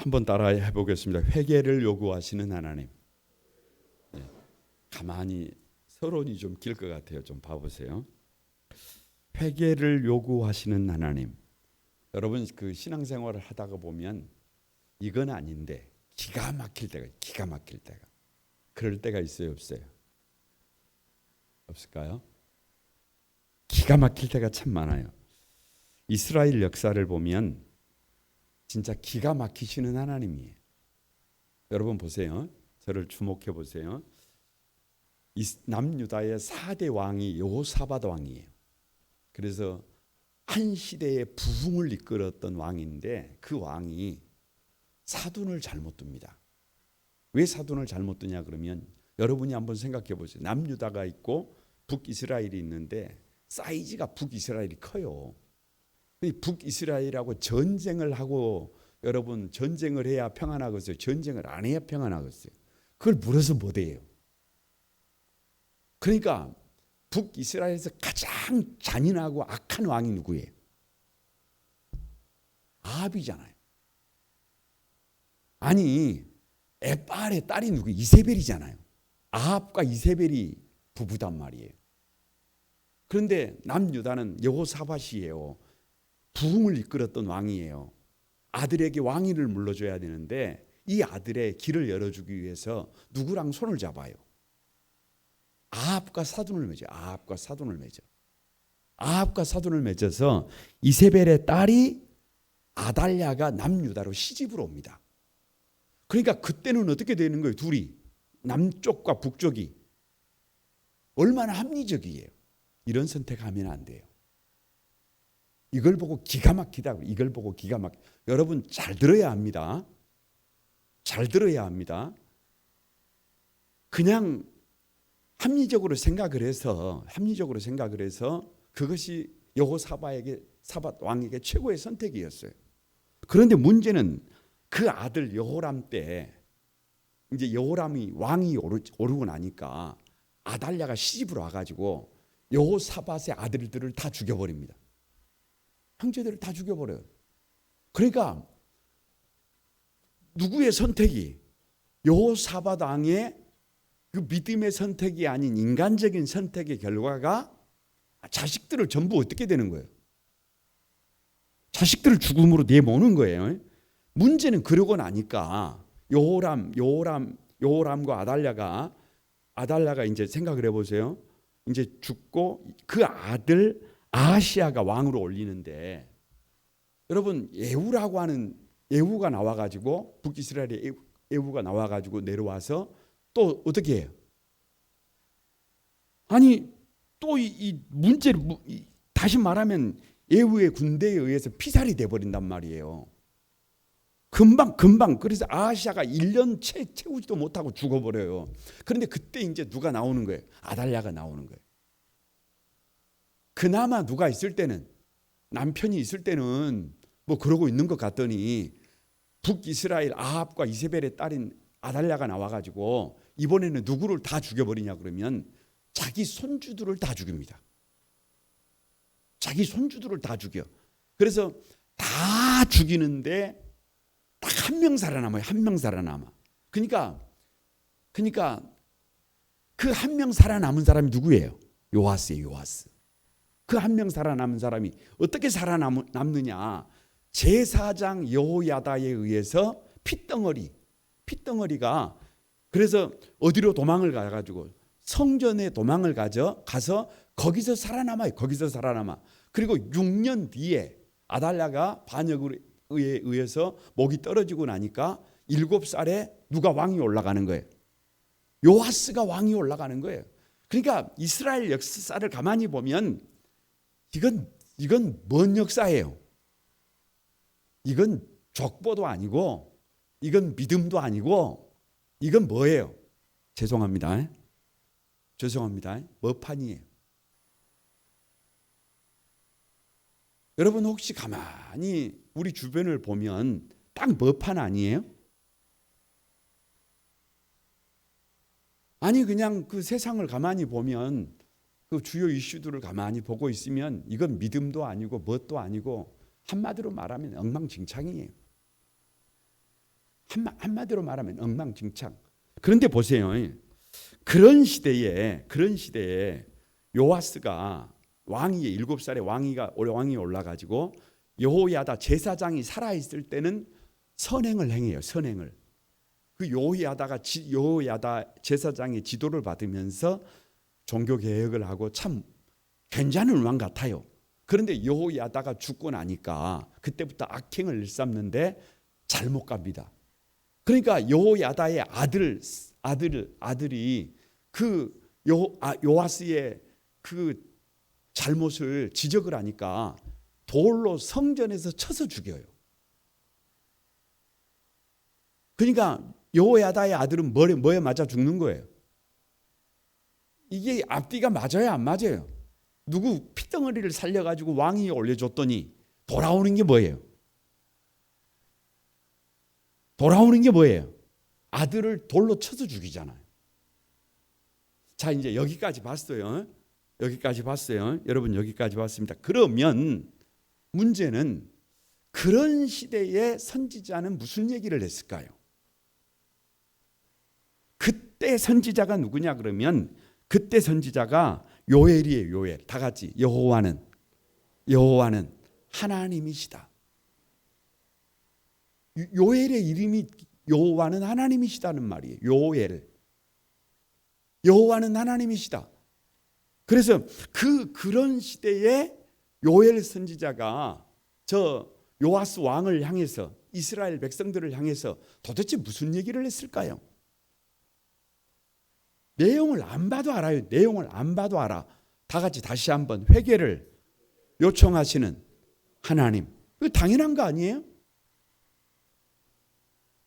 한번 따라해 보겠습니다. 회개를 요구하시는 하나님. 네. 가만히 서론이 좀 길 것 같아요. 좀 봐보세요. 회개를 요구하시는 하나님. 여러분 그 신앙생활을 하다가 보면 이건 아닌데 기가 막힐 때가 그럴 때가 있어요, 없어요? 없을까요? 기가 막힐 때가 참 많아요. 이스라엘 역사를 보면 진짜 기가 막히시는 하나님이에요. 여러분 보세요. 저를 주목해 보세요. 남유다의 4대 왕이 여호사밧 왕이에요. 그래서 한 시대의 부흥을 이끌었던 왕인데 그 왕이 사돈을 잘못 둡니다. 왜 사돈을 잘못 두냐 그러면 여러분이 한번 생각해 보세요. 남유다가 있고 북이스라엘이 있는데 사이즈가 북이스라엘이 커요. 북이스라엘하고 전쟁을 하고 여러분 전쟁을 해야 평안하겠어요? 전쟁을 안 해야 평안하겠어요? 그걸 물어서 못해요. 그러니까 북이스라엘에서 가장 잔인하고 악한 왕이 누구예요? 아합이잖아요. 아니 에발의 딸이 누구? 이세벨이잖아요. 아합과 이세벨이 부부단 말이에요. 그런데 남유다는 여호사밧이에요. 부흥을 이끌었던 왕이에요. 아들에게 왕위를 물려줘야 되는데 이 아들의 길을 열어주기 위해서 누구랑 손을 잡아요? 아합과 사돈을 맺어서 이세벨의 딸이 아달랴가 남유다로 시집으로 옵니다. 그러니까 그때는 어떻게 되는 거예요? 둘이 남쪽과 북쪽이 얼마나 합리적이에요. 이런 선택하면 안 돼요. 이걸 보고 기가 막히다고. 여러분 잘 들어야 합니다. 그냥 합리적으로 생각을 해서 그것이 여호사밧 왕에게 최고의 선택이었어요. 그런데 문제는 그 아들 여호람 때 이제 여호람이 왕이 오르고 나니까 아달랴가 시집으로 와가지고 여호사밧의 아들들을 다 죽여버립니다. 형제들을 다 죽여버려요. 그러니까 누구의 선택이 여호사밧 왕의 그 믿음의 선택이 아닌 인간적인 선택의 결과가 자식들을 전부 어떻게 되는 거예요? 자식들을 죽음으로 내모는 거예요. 문제는 그러고 나니까 여호람과 아달랴가 이제 생각을 해보세요. 이제 죽고 그 아들 아하시아가 왕으로 올리는데 여러분 예후가 나와가지고 북이스라엘의 예후가 나와가지고 내려와서 또 어떻게 해요? 아니 또 이 문제를 다시 말하면 예후의 군대에 의해서 피살이 돼버린단 말이에요. 금방 그래서 아하시아가 1년 채우지도 못하고 죽어버려요. 그런데 그때 이제 누가 나오는 거예요? 아달랴가 나오는 거예요. 그나마 누가 있을 때는 남편이 있을 때는 뭐 그러고 있는 것 같더니 북이스라엘 아합과 이세벨의 딸인 아달랴가 나와가지고 이번에는 누구를 다 죽여버리냐 그러면 자기 손주들을 다 죽입니다. 자기 손주들을 다 죽여. 그래서 다 죽이는데 딱 한 명 살아남아요. 그러니까 그 한 명 살아남은 사람이 누구예요? 요아스예요. 그 한 명 살아남은 사람이 어떻게 살아남느냐? 제사장 여호야다에 의해서 핏덩어리가 그래서 어디로 도망을 가가지고 성전에 도망을 가서 거기서 살아남아요. 그리고 6년 뒤에 아달랴가 반역에 의해서 목이 떨어지고 나니까 7살에 누가 왕이 올라가는 거예요? 요아스가 왕이 올라가는 거예요. 그러니까 이스라엘 역사를 가만히 보면 이건 먼 역사예요. 이건 족보도 아니고 이건 믿음도 아니고 이건 뭐예요? 죄송합니다. 머판이에요. 여러분 혹시 가만히 우리 주변을 보면 딱 머판 아니에요? 아니 그냥 그 세상을 가만히 보면 그 주요 이슈들을 가만히 보고 있으면 이건 믿음도 아니고 뭣도 아니고 한마디로 말하면 엉망진창이에요. 한마디로 말하면 엉망진창. 그런데 보세요. 그런 시대에 요아스가 왕이 7살에 왕이 올라가지고 여호야다 제사장이 살아있을 때는 선행을 행해요. 선행을. 그 여호야다 제사장의 지도를 받으면서 종교 개혁을 하고 참 괜찮은 왕 같아요. 그런데 여호야다가 죽고 나니까 그때부터 악행을 일삼는데 잘못 갑니다. 그러니까 여호야다의 아들이 그 요아스의 그 잘못을 지적을 하니까 돌로 성전에서 쳐서 죽여요. 그러니까 여호야다의 아들은 뭐에 맞아 죽는 거예요. 이게 앞뒤가 맞아요, 안 맞아요? 누구 피덩어리를 살려가지고 왕이 올려줬더니 돌아오는 게 뭐예요? 아들을 돌로 쳐서 죽이잖아요. 자, 이제 여기까지 봤어요. 여러분 여기까지 봤습니다. 그러면 문제는 그런 시대의 선지자는 무슨 얘기를 했을까요? 그때 선지자가 누구냐 그러면 그때 선지자가 요엘이에요. 요엘. 다 같이 여호와는 하나님이시다. 요엘의 이름이 여호와는 하나님이시다는 말이에요. 요엘. 여호와는 하나님이시다. 그래서 그런 시대에 요엘 선지자가 저 요아스 왕을 향해서 이스라엘 백성들을 향해서 도대체 무슨 얘기를 했을까요? 내용을 안 봐도 알아요. 내용을 안 봐도 알아. 다 같이 다시 한번 회개를 요청하시는 하나님. 이거 당연한 거 아니에요?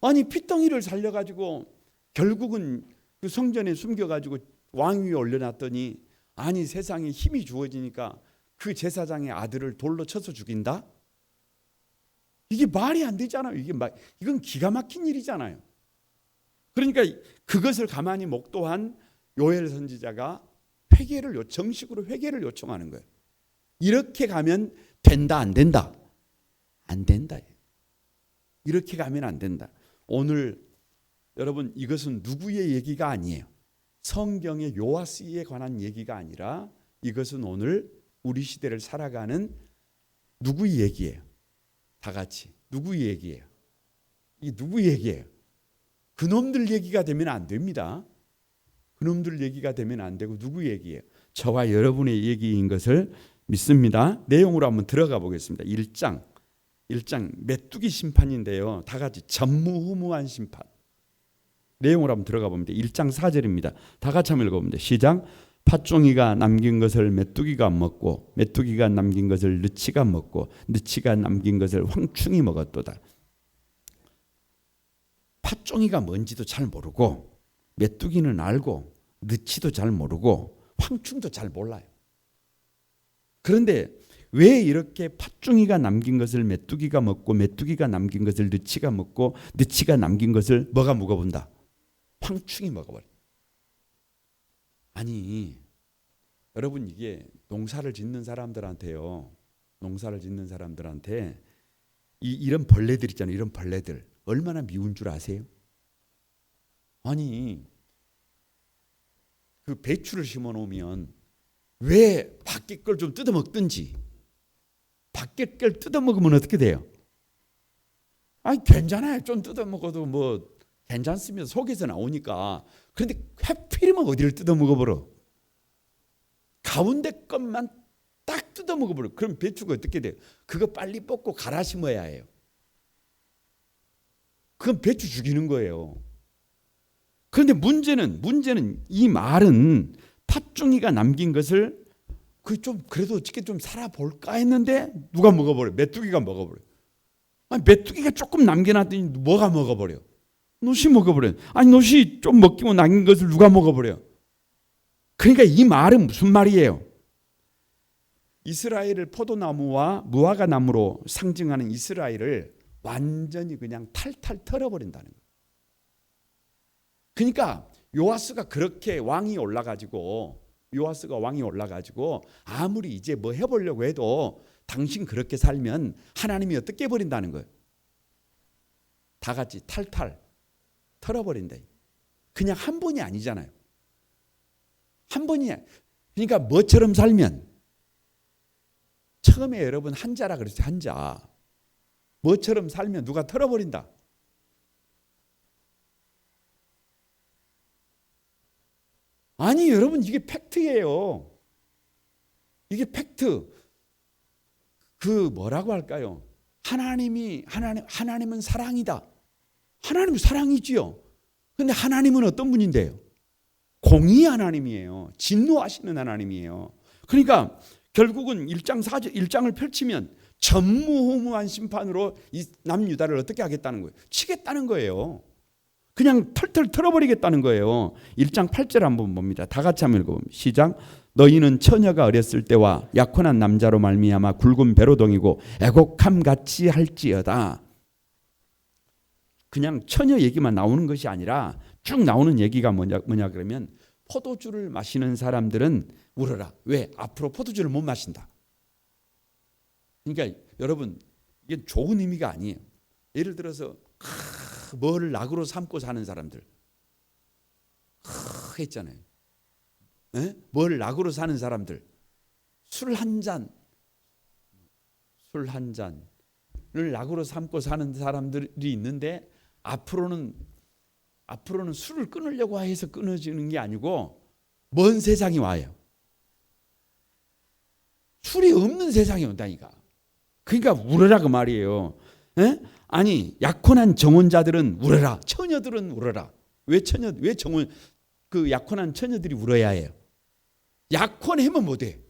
아니 핏덩이를 살려가지고 결국은 그 성전에 숨겨가지고 왕 위에 올려놨더니 아니 세상에 힘이 주어지니까 그 제사장의 아들을 돌로 쳐서 죽인다? 이게 말이 안 되잖아요. 이건 기가 막힌 일이잖아요. 그러니까 그것을 가만히 목도한 요엘 선지자가 정식으로 회개를 요청하는 거예요. 이렇게 가면 된다, 안 된다? 안 된다. 이렇게 가면 안 된다. 오늘 여러분 이것은 누구의 얘기가 아니에요. 성경의 요아스에 관한 얘기가 아니라 이것은 오늘 우리 시대를 살아가는 누구의 얘기예요? 다 같이 누구의 얘기예요? 이 누구의 얘기예요? 그놈들 얘기가 되면 안 됩니다. 그놈들 얘기가 되면 안 되고 누구 얘기예요? 저와 여러분의 얘기인 것을 믿습니다. 내용으로 한번 들어가 보겠습니다. 1장 메뚜기 심판인데요. 다 같이 전무후무한 심판. 내용으로 한번 들어가 봅니다. 1장 4절입니다. 다 같이 한번 읽어봅니다. 시작. 팥종이가 남긴 것을 메뚜기가 먹고 메뚜기가 남긴 것을 느치가 먹고 느치가 남긴 것을 황충이 먹었도다. 팥종이가 뭔지도 잘 모르고 메뚜기는 알고 느치도 잘 모르고 황충도 잘 몰라요. 그런데 왜 이렇게 팥종이가 남긴 것을 메뚜기가 먹고 메뚜기가 남긴 것을 느치가 먹고 느치가 남긴 것을 뭐가 먹어본다? 황충이 먹어버려. 아니 여러분 이게 농사를 짓는 사람들한테요. 이런 벌레들 있잖아요. 이런 벌레들 얼마나 미운 줄 아세요? 아니 그 배추를 심어 놓으면 왜 밖에 걸 좀 뜯어 먹든지 밖에 걸 뜯어 먹으면 어떻게 돼요? 아니 괜찮아요. 좀 뜯어 먹어도 뭐 괜찮습니다. 속에서 나오니까. 그런데 하필이면 어디를 뜯어 먹어버려? 가운데 것만 딱 뜯어 먹어버려. 그럼 배추가 어떻게 돼요? 그거 빨리 뽑고 갈아 심어야 해요. 그건 배추 죽이는 거예요. 그런데 문제는 이 말은 팥종이가 남긴 것을 그래도 어떻게 좀 살아볼까 했는데 누가 먹어버려? 메뚜기가 먹어버려. 아니 메뚜기가 조금 남겨놨더니 뭐가 먹어버려? 노시 먹어버려. 아니 노시 좀 먹기고 남긴 것을 누가 먹어버려? 그러니까 이 말은 무슨 말이에요? 이스라엘을 포도나무와 무화과 나무로 상징하는 이스라엘을 완전히 그냥 탈탈 털어버린다는 거예요. 그러니까 요아스가 왕이 올라가지고 아무리 이제 뭐 해보려고 해도 당신 그렇게 살면 하나님이 어떻게 해버린다는 거예요? 다 같이 탈탈 털어버린다. 그냥 한 번이 아니잖아요. 한 번이. 그러니까 뭐처럼 살면, 처음에 여러분 한자라 그랬어요. 한자. 뭐처럼 살면 누가 털어버린다. 아니 여러분, 이게 팩트예요. 이게 팩트. 그 뭐라고 할까요? 하나님은 사랑이다. 하나님은 사랑이지요. 근데 하나님은 어떤 분인데요? 공의 하나님이에요. 진노하시는 하나님이에요. 그러니까 결국은 1장을 펼치면 전무후무한 심판으로 이 남유다를 어떻게 하겠다는 거예요? 치겠다는 거예요. 그냥 털털 털어버리겠다는 거예요. 1장 8절 한번 봅니다. 다 같이 한번 읽어봅니다. 시작. 너희는 처녀가 어렸을 때와 약혼한 남자로 말미암아 굵은 배로동이고 애곡함 같이 할지어다. 그냥 처녀 얘기만 나오는 것이 아니라 쭉 나오는 얘기가 뭐냐 그러면, 포도주를 마시는 사람들은 울어라. 왜? 앞으로 포도주를 못 마신다. 그러니까 여러분, 이게 좋은 의미가 아니에요. 예를 들어서 뭐를 낙으로 삼고 사는 사람들 했잖아요. 에? 뭘 낙으로 사는 사람들, 술 한 잔을 낙으로 삼고 사는 사람들이 있는데, 앞으로는 술을 끊으려고 해서 끊어지는 게 아니고 먼 세상이 와요. 술이 없는 세상이 온다니까. 그러니까 울어라 그 말이에요. 에? 아니 약혼한 정혼자들은 울어라. 처녀들은 울어라. 왜 정혼 그 약혼한 처녀들이 울어야 해요? 약혼하면 뭐 돼?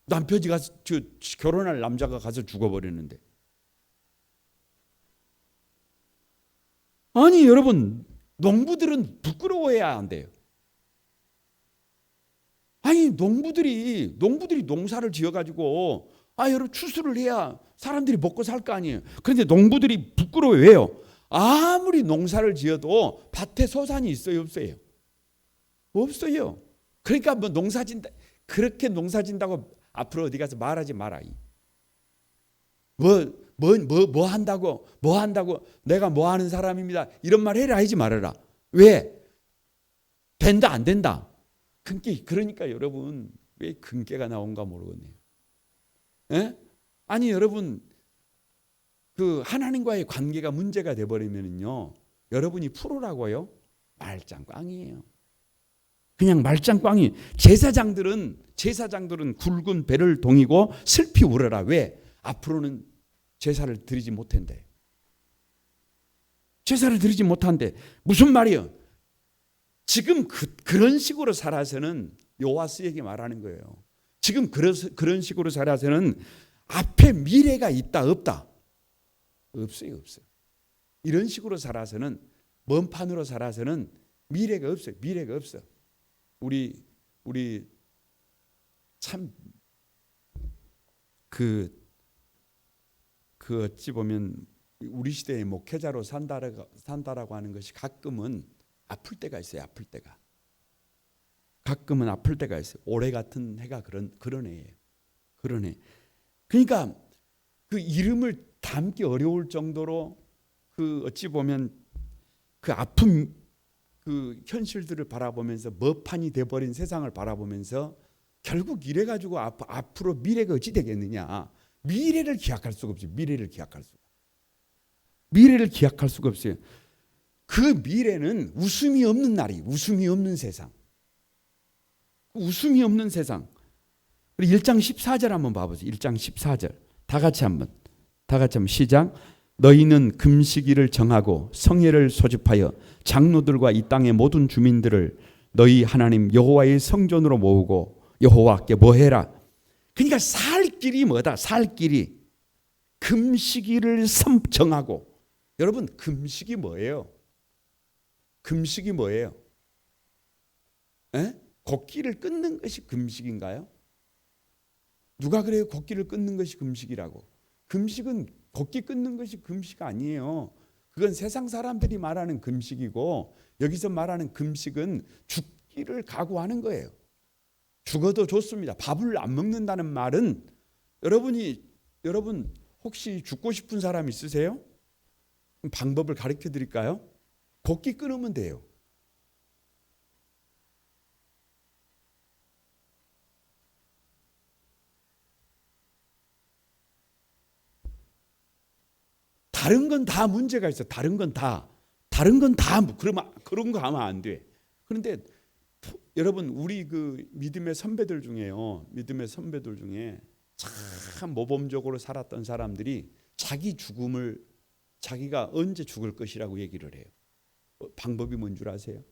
남편이 가서 결혼할 남자가 가서 죽어버리는데. 아니 여러분, 농부들은 부끄러워해야 안 돼요. 아니 농부들이 농사를 지어가지고 여러분 추수를 해야 사람들이 먹고 살 거 아니에요. 그런데 농부들이 부끄러워해요. 아무리 농사를 지어도 밭에 소산이 있어요, 없어요? 없어요. 그러니까 뭐 그렇게 농사 진다고 앞으로 어디 가서 말하지 마라. 뭐 한다고 내가 뭐 하는 사람입니다. 이런 말 해라 하지 말아라. 왜? 된다 안 된다. 그러니까 여러분, 왜 근계가 나온가 모르겠네요. 에? 아니 여러분, 그 하나님과의 관계가 문제가 돼 버리면요, 여러분이 풀으라고요? 말짱꽝이에요. 그냥 말짱꽝이. 제사장들은 굵은 배를 동이고 슬피 울어라. 왜? 앞으로는 제사를 드리지 못한대. 제사를 드리지 못한대. 무슨 말이요? 지금 그런 식으로 살아서는, 요아스에게 말하는 거예요. 지금 그런 식으로 살아서는 앞에 미래가 있다 없다? 없어요. 이런 식으로 살아서는, 먼 판으로 살아서는 미래가 없어요. 미래가 없어. 우리 참 어찌 보면 우리 시대의 목회자로 산다라고 하는 것이 가끔은 아플 때가 있어요. 가끔은 아플 때가 있어요. 올해 같은 해가 그런 해예요. 그런 해. 그러니까 그 이름을 담기 어려울 정도로 그 어찌 보면 그 아픈 그 현실들을 바라보면서 머판이 돼버린 세상을 바라보면서 결국 이래 가지고 앞으로 미래가 어찌 되겠느냐. 미래를 기약할 수가 없어요. 미래를 기약할 수가 없어요. 그 미래는 웃음이 없는 날이, 웃음이 없는 세상. 웃음이 없는 세상. 우리 1장 14절 한번 봐보세요. 1장 14절. 다 같이 한번 시작. 너희는 금식일을 정하고 성회를 소집하여 장로들과 이 땅의 모든 주민들을 너희 하나님 여호와의 성전으로 모으고 여호와께 뭐 해라. 그러니까 살 길이 뭐다? 살 길이 금식일을 정하고. 여러분, 금식이 뭐예요? 에? 곡기를 끊는 것이 금식인가요? 누가 그래요? 곡기를 끊는 것이 금식이라고. 금식은 곡기 끊는 것이 금식 아니에요. 그건 세상 사람들이 말하는 금식이고, 여기서 말하는 금식은 죽기를 각오하는 거예요. 죽어도 좋습니다. 밥을 안 먹는다는 말은, 여러분 혹시 죽고 싶은 사람 있으세요? 방법을 가르쳐 드릴까요? 곡기 끊으면 돼요. 다른 건 다 문제가 있어. 다른 건 다 그러면 그런 거 하면 안 돼. 그런데 여러분, 우리 그 믿음의 선배들 중에요. 믿음의 선배들 중에 참 모범적으로 살았던 사람들이 자기 죽음을 자기가 언제 죽을 것이라고 얘기를 해요. 방법이 뭔 줄 아세요?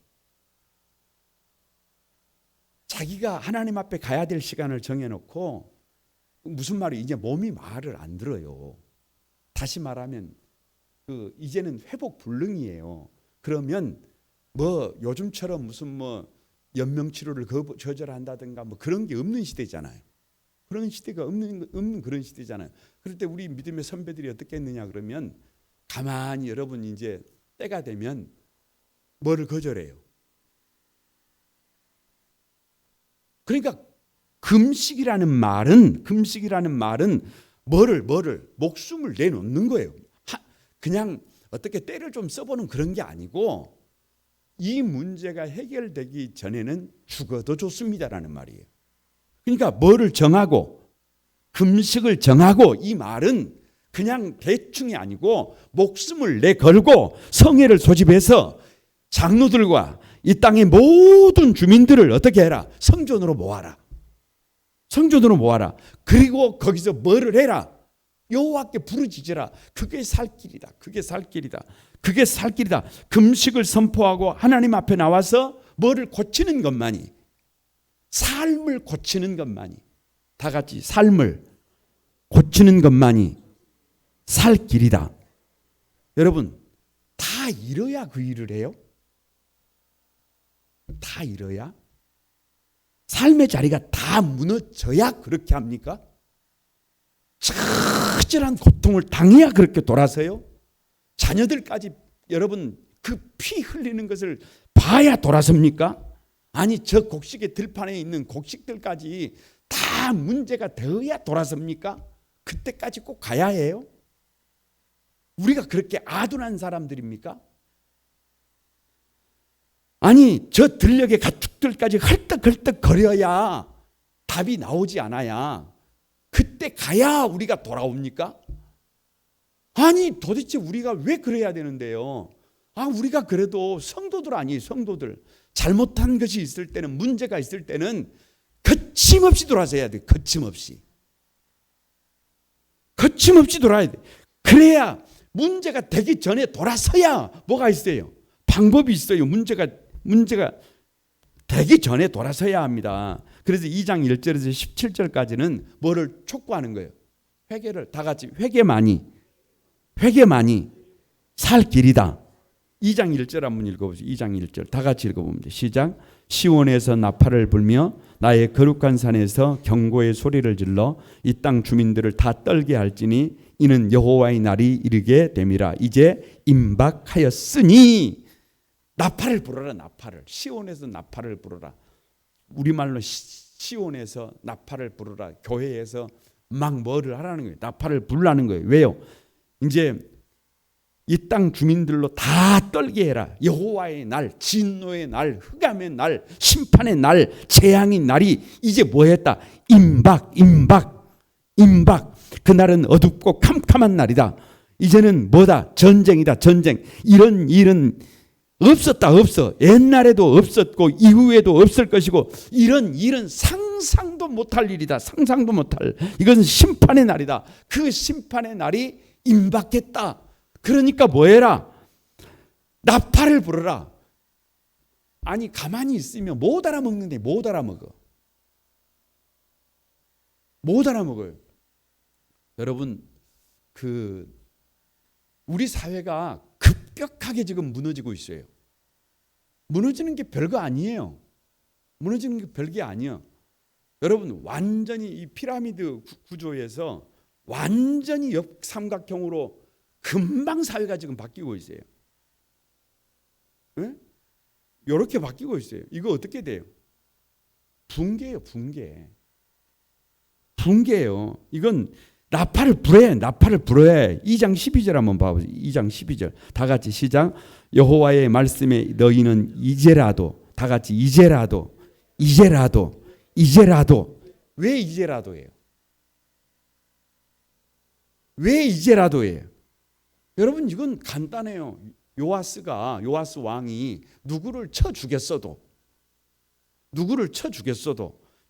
자기가 하나님 앞에 가야 될 시간을 정해놓고, 무슨 말이, 이제 몸이 말을 안 들어요. 다시 말하면 이제는 회복 불능이에요. 그러면 뭐 요즘처럼 무슨 뭐 연명 치료를 저절한다든가 뭐 그런 게 없는 시대잖아요. 그런 시대가 없는 그런 시대잖아요. 그럴 때 우리 믿음의 선배들이 어떻게 했느냐 그러면, 가만히 여러분 이제 때가 되면 뭐를 거절해요. 그러니까 금식이라는 말은 뭐를 목숨을 내놓는 거예요. 그냥 어떻게 때를 좀 써보는 그런 게 아니고, 이 문제가 해결되기 전에는 죽어도 좋습니다라는 말이에요. 그러니까 뭐를 정하고 금식을 정하고, 이 말은 그냥 대충이 아니고 목숨을 내걸고 성회를 소집해서 장로들과 이 땅의 모든 주민들을 어떻게 해라? 성전으로 모아라. 성전으로 모아라. 그리고 거기서 뭐를 해라? 여호와께 부르짖으라. 그게 살 길이다. 그게 살 길이다. 그게 살 길이다. 금식을 선포하고 하나님 앞에 나와서 뭐를 고치는 것만이, 삶을 고치는 것만이, 다 같이 삶을 고치는 것만이 살 길이다. 여러분, 다 잃어야 그 일을 해요? 다 잃어야? 삶의 자리가 다 무너져야 그렇게 합니까? 처절한 고통을 당해야 그렇게 돌아서요? 자녀들까지 여러분 그 피 흘리는 것을 봐야 돌아섭니까? 아니, 저 곡식의 들판에 있는 곡식들까지 다 문제가 되어야 돌아섭니까? 그때까지 꼭 가야 해요? 우리가 그렇게 아둔한 사람들입니까? 아니, 저 들녘의 가축들까지 헐떡헐떡 거려야 답이 나오지 않아야 그때 가야 우리가 돌아옵니까? 아니, 도대체 우리가 왜 그래야 되는데요? 우리가 그래도 성도들 아니에요. 성도들. 잘못한 것이 있을 때는, 문제가 있을 때는 거침없이 돌아서야 돼. 거침없이 돌아야 돼. 그래야 문제가 되기 전에 돌아서야 뭐가 있어요? 방법이 있어요. 문제가 되기 전에 돌아서야 합니다. 그래서 2장 1절에서 17절까지는 뭐를 촉구하는 거예요? 회개를, 다 같이 회개만이 살 길이다. 2장 1절 한번 읽어보세요. 2장 1절 다 같이 읽어봅니다. 시작. 시온에서 나팔을 불며 나의 거룩한 산에서 경고의 소리를 질러 이 땅 주민들을 다 떨게 할지니 이는 여호와의 날이 이르게 됨이라. 이제 임박하였으니 나팔을 불어라. 나팔을. 시온에서 나팔을 불어라. 우리말로 시온에서 나팔을 불어라. 교회에서 막 뭐를 하라는 거예요. 나팔을 불라는 거예요. 왜요? 이제 이 땅 주민들로 다 떨게 해라. 여호와의 날, 진노의 날, 흑암의 날, 심판의 날, 재앙의 날이 이제 뭐했다? 임박. 그날은 어둡고 캄캄한 날이다. 이제는 뭐다? 전쟁이다. 전쟁. 이런 일은 없어. 옛날에도 없었고 이후에도 없을 것이고, 이런 일은 상상도 못할 일이다. 상상도 못할. 이것은 심판의 날이다. 그 심판의 날이 임박했다. 그러니까 뭐해라? 나팔을 불어라. 아니, 가만히 있으면 못 알아먹는데 못 알아먹어요. 여러분, 우리 사회가 급격하게 지금 무너지고 있어요. 무너지는 게 별거 아니에요. 여러분, 완전히 이 피라미드 구조에서 완전히 역삼각형으로 금방 사회가 지금 바뀌고 있어요. 네? 이렇게 바뀌고 있어요. 이거 어떻게 돼요? 붕괴예요. 이건 나팔을 불어야 2장 12절 한번 봐보세요. 2장 12절 다 같이 시작. 여호와의 말씀에 너희는 이제라도, 다 같이 이제라도 왜 이제라도예요? 왜 이제라도예요? 여러분 이건 간단해요. 요아스 왕이 누구를 쳐 죽였어도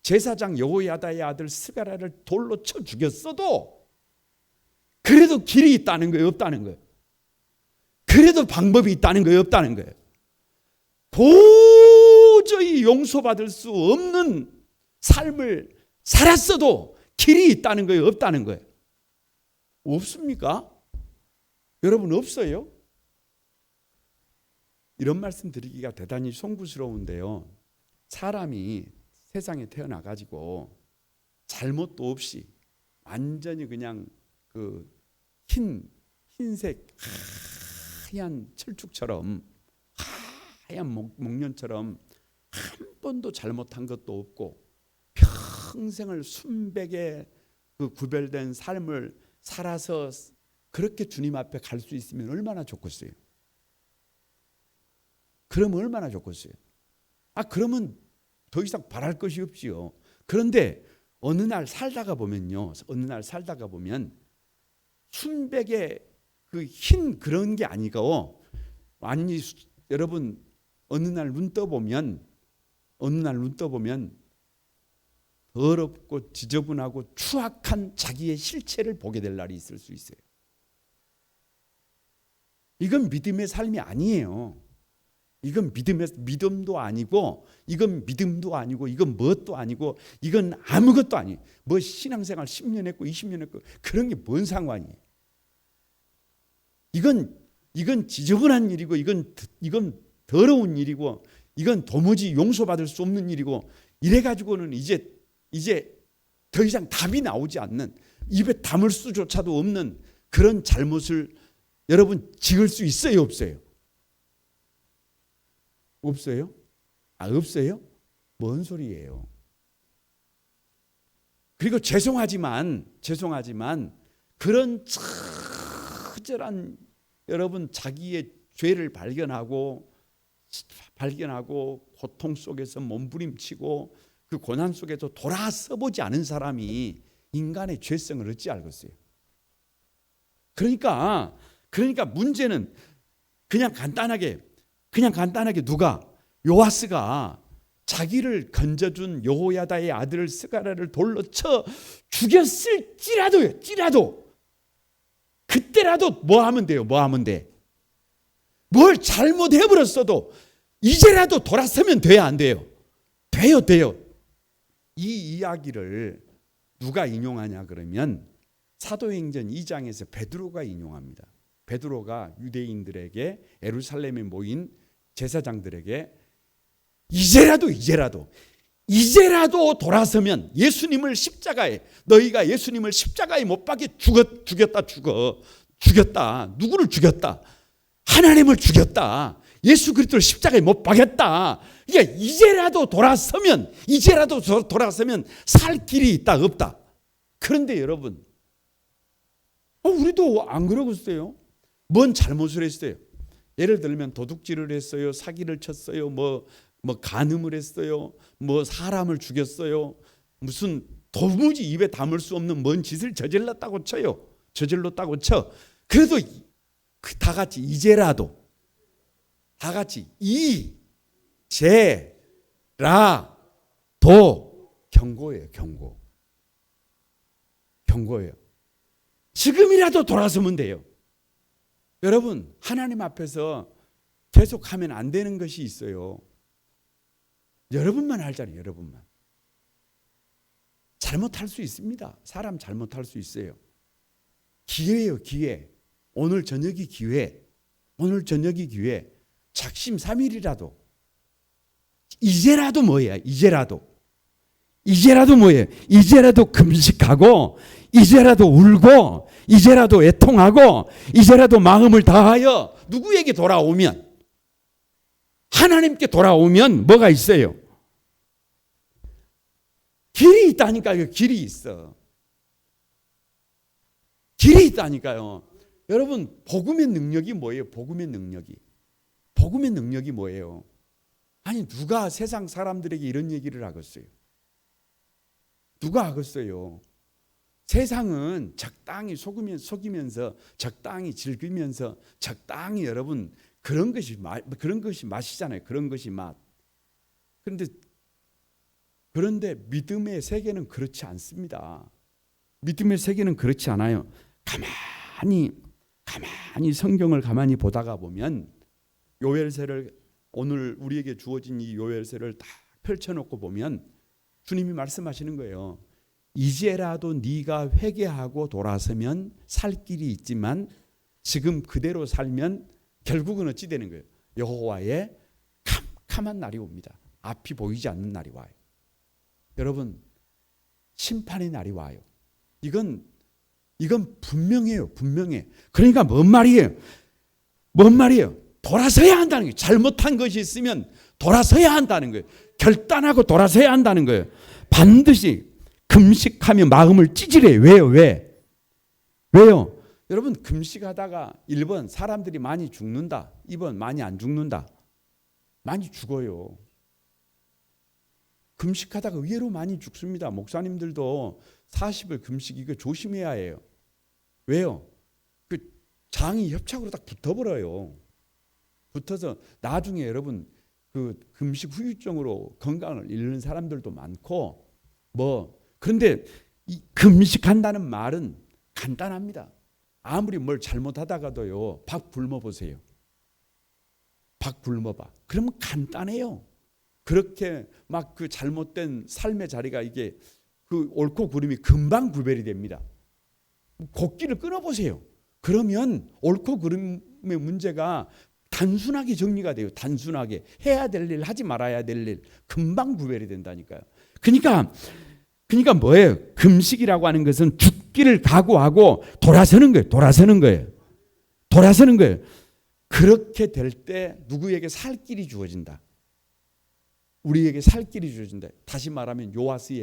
제사장 여호야다의 아들 스가랴를 돌로 쳐 죽였어도 그래도 길이 있다는 거예요, 없다는 거예요? 그래도 방법이 있다는 거예요, 없다는 거예요? 도저히 용서받을 수 없는 삶을 살았어도 길이 있다는 거예요, 없다는 거예요? 없습니까? 여러분 없어요? 이런 말씀 드리기가 대단히 송구스러운데요. 사람이 세상에 태어나 가지고 잘못도 없이 완전히 그냥 그 흰색 하얀 철쭉처럼 하얀 목련처럼 한 번도 잘못한 것도 없고 평생을 순백의 그 구별된 삶을 살아서 그렇게 주님 앞에 갈 수 있으면 얼마나 좋겠어요. 그러면 얼마나 좋겠어요. 그러면 더 이상 바랄 것이 없지요. 그런데 어느 날 살다가 보면 순백의 그 흰 그런 게 아니고 아니 여러분 어느 날 눈 떠보면 더럽고 지저분하고 추악한 자기의 실체를 보게 될 날이 있을 수 있어요. 이건 믿음의 삶이 아니에요. 이건 믿음도 아니고 이건 믿음도 아니고 이건 뭣도 아니고 이건 아무것도 아니에요. 뭐 신앙생활 10년 했고 20년 했고 그런 게 뭔 상관이에요. 이건 지저분한 일이고 이건 더러운 일이고 이건 도무지 용서받을 수 없는 일이고 이래가지고는 이제 더 이상 답이 나오지 않는 입에 담을 수조차도 없는 그런 잘못을 여러분 지을 수 있어요, 없어요? 없어요? 없어요? 뭔 소리예요? 그리고 죄송하지만 그런 처절한 여러분 자기의 죄를 발견하고 고통 속에서 몸부림치고 그 고난 속에서 돌아서보지 않은 사람이 인간의 죄성을 어찌 알겠어요? 그러니까 문제는 그냥 간단하게 누가 요아스가 자기를 건져준 여호야다의 아들 스가랴를 돌로 쳐 죽였을지라도 그때라도 뭐 하면 돼요? 뭘 잘못해버렸어도 이제라도 돌아서면 돼야 안 돼요? 돼요. 이 이야기를 누가 인용하냐 그러면 사도행전 2장에서 베드로가 인용합니다. 베드로가 유대인들에게 예루살렘에 모인 제사장들에게 이제라도 돌아서면 너희가 예수님을 십자가에 못 박게 죽였다. 누구를 죽였다? 하나님을 죽였다. 예수 그리스도를 십자가에 못 박였다. 그러니까 이제라도 돌아서면 살 길이 있다 없다. 그런데 여러분 우리도 안 그러겠어요? 뭔 잘못을 했어요? 예를 들면 도둑질을 했어요, 사기를 쳤어요, 뭐 간음을 했어요, 뭐 사람을 죽였어요, 무슨 도무지 입에 담을 수 없는 뭔 짓을 저질렀다고 쳐. 그래도 다 같이 이제라도 경고예요. 경고예요. 지금이라도 돌아서면 돼요. 여러분 하나님 앞에서 계속하면 안 되는 것이 있어요. 여러분만 알잖아요. 여러분만. 잘못할 수 있습니다. 사람 잘못할 수 있어요. 기회예요. 기회. 오늘 저녁이 기회. 작심삼일이라도 이제라도 뭐예요? 이제라도 금식하고 이제라도 울고 이제라도 애통하고 이제라도 마음을 다하여 누구에게 돌아오면 하나님께 돌아오면 뭐가 있어요? 길이 있다니까요. 길이 있어. 길이 있다니까요. 여러분, 복음의 능력이 뭐예요? 복음의 능력이 뭐예요? 아니, 누가 세상 사람들에게 이런 얘기를 하겠어요? 누가 하겠어요? 세상은 적당히 속이면서 적당히 즐기면서 적당히 여러분 그런 것이 맛이잖아요. 그런 것이 맛. 그런데 믿음의 세계는 그렇지 않습니다. 믿음의 세계는 그렇지 않아요. 가만히 성경을 가만히 보다가 보면 요엘서를 오늘 우리에게 주어진 이 요엘서를 다 펼쳐놓고 보면 주님이 말씀하시는 거예요. 이제라도 네가 회개하고 돌아서면 살 길이 있지만 지금 그대로 살면 결국은 어찌 되는 거예요? 여호와의 캄캄한 날이 옵니다. 앞이 보이지 않는 날이 와요. 여러분, 심판의 날이 와요. 이건 분명해요. 분명해. 그러니까 뭔 말이에요? 돌아서야 한다는 거예요. 잘못한 것이 있으면 돌아서야 한다는 거예요. 결단하고 돌아서야 한다는 거예요. 반드시 금식하며 마음을 찌질해요. 왜요? 여러분, 금식하다가 1번 사람들이 많이 죽는다. 2번 많이 안 죽는다. 많이 죽어요. 금식하다가 의외로 많이 죽습니다. 목사님들도 40일 금식 이거 조심해야 해요. 왜요? 그 장이 협착으로 딱 붙어버려요. 붙어서 나중에 여러분 그 금식 후유증으로 건강을 잃는 사람들도 많고 그런데 이 금식한다는 말은 간단합니다. 아무리 뭘 잘못하다가도요. 박 굶어 보세요. 박 굶어봐. 그러면 간단해요. 그렇게 막 그 잘못된 삶의 자리가 이게 그 옳고 그름이 금방 구별이 됩니다. 곡기를 끊어보세요. 그러면 옳고 그름의 문제가 단순하게 정리가 돼요. 단순하게 해야 될 일, 하지 말아야 될 일 금방 구별이 된다니까요. 그러니까 뭐예요? 금식이라고 하는 것은 죽기를 각오하고 돌아서는 거예요. 그렇게 될 때 누구에게 살 길이 주어진다. 우리에게 살 길이 주어진다. 다시 말하면 요아스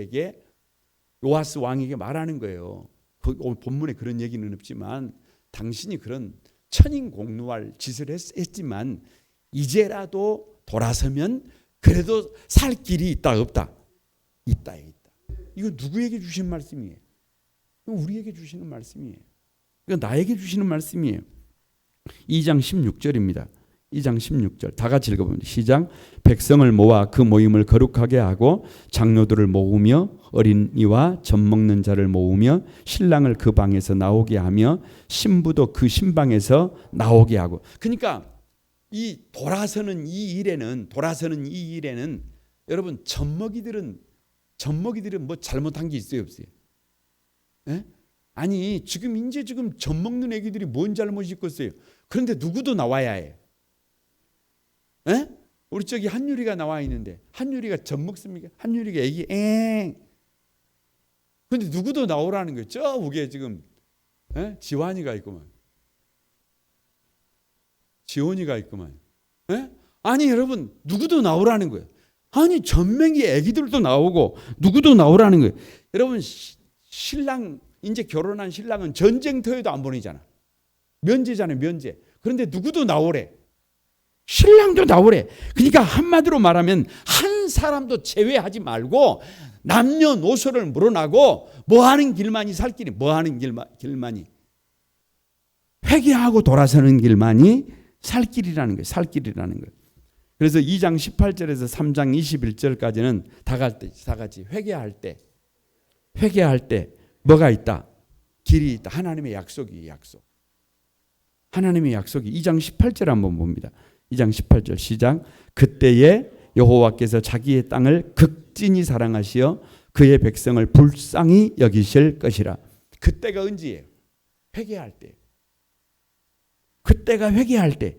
왕에게 말하는 거예요. 본문에 그런 얘기는 없지만 당신이 그런 천인공노할 짓을 했지만 이제라도 돌아서면 그래도 살 길이 있다 없다? 있다. 이거 누구에게 주시는 말씀이에요? 이거 우리에게 주시는 말씀이에요. 이거 나에게 주시는 말씀이에요. 2장 16절입니다. 2장 16절 다 같이 읽어봅니다. 시작. 백성을 모아 그 모임을 거룩하게 하고 장로들을 모으며 어린이와 젖 먹는 자를 모으며 신랑을 그 방에서 나오게 하며 신부도 그 신방에서 나오게 하고. 그러니까 이 돌아서는 이 일에는 여러분 젖먹이들은 뭐 잘못한 게 있어요 없어요? 예? 아니 지금 젖 먹는 애기들이 뭔 잘못이 있겠어요? 그런데 누구도 나와야 해요. 에? 우리 저기 한유리가 나와 있는데 한유리가 젖 먹습니까? 한유리가 애기 그런데 누구도 나오라는 거예요. 저 위에 지금 지환이가 있구만. 지원이가 있구만. 에? 아니 여러분 누구도 나오라는 거예요. 아니 전맹이 애기들도 나오고 누구도 나오라는 거예요. 여러분 신랑 이제 결혼한 신랑은 전쟁터에도 안 보내잖아. 면제잖아요. 면제. 그런데 누구도 나오래. 신랑도 나오래. 그러니까 한마디로 말하면 한 사람도 제외하지 말고 남녀노소를 물어나고 뭐하는 길만이 살 길이 뭐하는 길만이 회개하고 돌아서는 길만이 살 길이라는 거예요. 살 길이라는 거예요. 그래서 2장 18절에서 3장 21절까지는 다 같이 회개할 때 뭐가 있다? 길이 있다. 하나님의 약속이 하나님의 약속이 2장 18절 한번 봅니다. 2장 18절 시작. 그때에 여호와께서 자기의 땅을 극진히 사랑하시어 그의 백성을 불쌍히 여기실 것이라. 그때가 언제예요? 회개할 때. 그때가 회개할 때.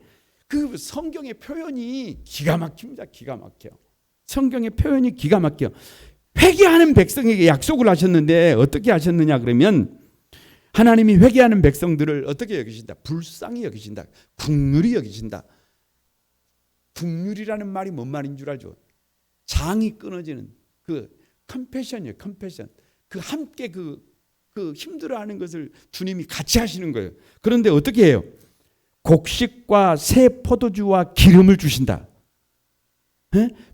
그 성경의 표현이 기가 막힙니다. 기가 막혀. 성경의 표현이 기가 막혀. 회개하는 백성에게 약속을 하셨는데 어떻게 하셨느냐 그러면 하나님이 회개하는 백성들을 어떻게 여기신다? 불쌍히 여기신다. 긍휼히 여기신다. 긍휼이라는 말이 뭔 말인 줄 알죠? 장이 끊어지는 그 컴패션이에요. 컴패션. 그 함께 그 그 힘들어하는 것을 주님이 같이 하시는 거예요. 그런데 어떻게 해요? 곡식과 새 포도주와 기름을 주신다.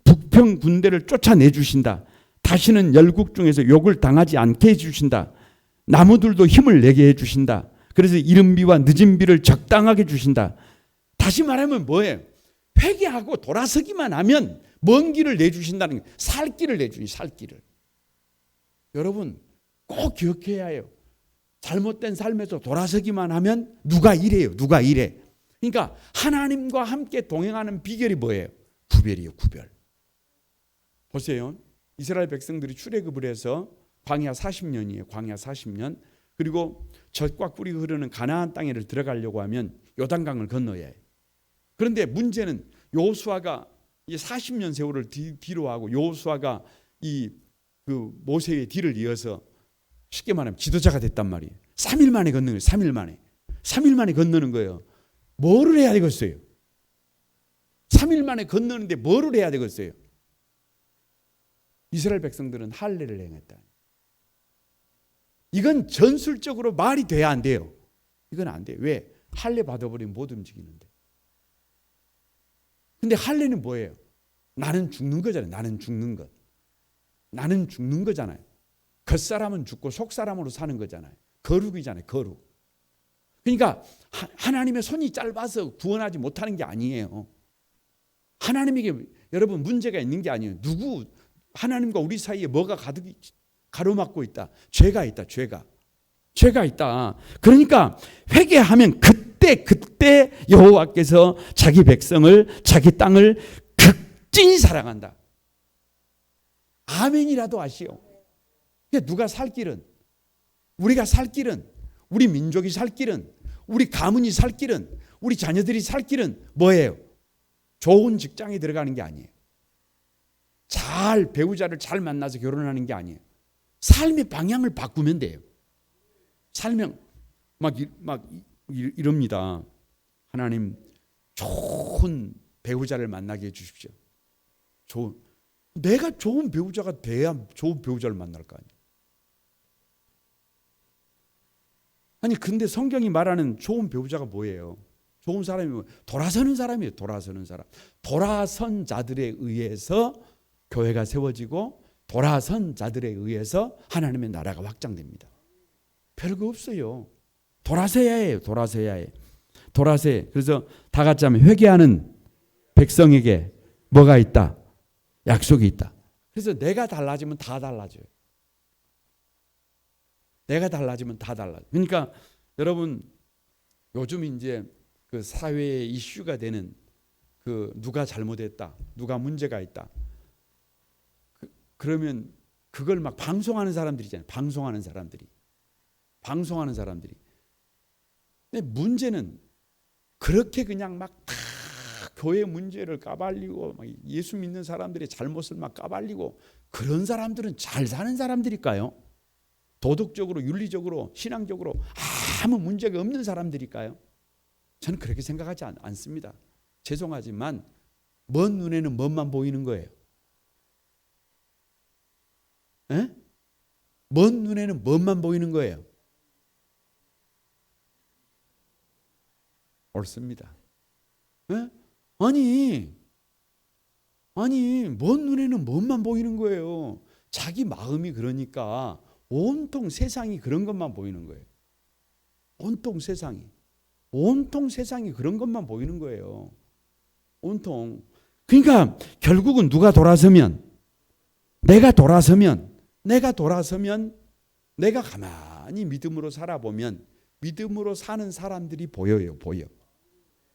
북평 군대를 쫓아내 주신다. 다시는 열국 중에서 욕을 당하지 않게 해 주신다. 나무들도 힘을 내게 해 주신다. 그래서 이른비와 늦은비를 적당하게 주신다. 다시 말하면 뭐예요? 회개하고 돌아서기만 하면 먼 길을 내주신다는 거예요. 살 길을 내주니 살 길을. 여러분 꼭 기억해야 해요. 잘못된 삶에서 돌아서기만 하면 누가 이래요. 누가 이래. 그러니까 하나님과 함께 동행하는 비결이 뭐예요? 구별이에요. 구별. 보세요. 이스라엘 백성들이 출애굽을 해서 광야 40년이에요. 광야 40년. 그리고 젖과 꿀이 흐르는 가나안 땅에를 들어가려고 하면 요단강을 건너야 해요. 그런데 문제는 여호수아가 이 40년 세월을 뒤로 하고 여호수아가 그 모세의 뒤를 이어서 쉽게 말하면 지도자가 됐단 말이에요. 3일 만에 건너는 거예요. 3일 만에. 3일 만에 건너는 거예요. 뭐를 해야 되겠어요? 3일 만에 건너는데 뭐를 해야 되겠어요? 이스라엘 백성들은 할례를 행했다. 이건 전술적으로 말이 돼야 안 돼요. 이건 안 돼요. 왜? 할례 받아버리면 못 움직이는데. 근데 할례는 뭐예요? 나는 죽는 거잖아요. 나는 죽는 것. 나는 죽는 거잖아요. 겉사람은 죽고 속사람으로 사는 거잖아요. 거룩이잖아요. 거룩. 그러니까 하나님의 손이 짧아서 구원하지 못하는 게 아니에요. 하나님에게 여러분 문제가 있는 게 아니에요. 하나님과 우리 사이에 뭐가 가득히 가로막고 있다. 죄가 있다. 죄가 있다. 그러니까 회개하면 그때 여호와께서 자기 백성을 자기 땅을 극진히 사랑한다. 아멘이라도 하시오. 누가 살 길은 우리가 살 길은 우리 민족이 살 길은 우리 가문이 살 길은 우리 자녀들이 살 길은 뭐예요? 좋은 직장에 들어가는 게 아니에요. 배우자를 잘 만나서 결혼하는 게 아니에요. 삶의 방향을 바꾸면 돼요. 살면 막 이럽니다. 하나님 좋은 배우자를 만나게 해주십시오. 내가 좋은 배우자가 돼야 좋은 배우자를 만날 거 아니에요. 아니 근데 성경이 말하는 좋은 배우자가 뭐예요? 좋은 사람이 뭐예요? 돌아서는 사람이에요. 돌아서는 사람. 돌아선 자들에 의해서 교회가 세워지고 돌아선 자들에 의해서 하나님의 나라가 확장됩니다. 별거 없어요. 돌아서야 해요. 돌아서야 해. 돌아서야 해. 그래서 다 같이 하면 회개하는 백성에게 뭐가 있다? 약속이 있다. 그래서 내가 달라지면 다 달라져요. 내가 달라지면 다 달라져요. 그러니까 여러분 요즘 이제 그 사회의 이슈가 되는 그 누가 잘못했다, 누가 문제가 있다. 그러면 그걸 막 방송하는 사람들이잖아요. 방송하는 사람들이. 근데 문제는 그렇게 그냥 막 다 교회 문제를 까발리고 막 예수 믿는 사람들의 잘못을 막 까발리고 그런 사람들은 잘 사는 사람들일까요? 도덕적으로, 윤리적으로, 신앙적으로 아무 문제가 없는 사람들일까요? 저는 그렇게 생각하지 않습니다. 죄송하지만 먼 눈에는 멋만 보이는 거예요. 에? 먼 눈에는 멋만 보이는 거예요. 옳습니다. 에? 아니 먼 눈에는 멋만 보이는 거예요. 자기 마음이 그러니까 온통 세상이 그런 것만 보이는 거예요. 온통 세상이 그런 것만 보이는 거예요. 온통. 그러니까 결국은 누가 돌아서면 내가 가만히 믿음으로 살아보면 믿음으로 사는 사람들이 보여요.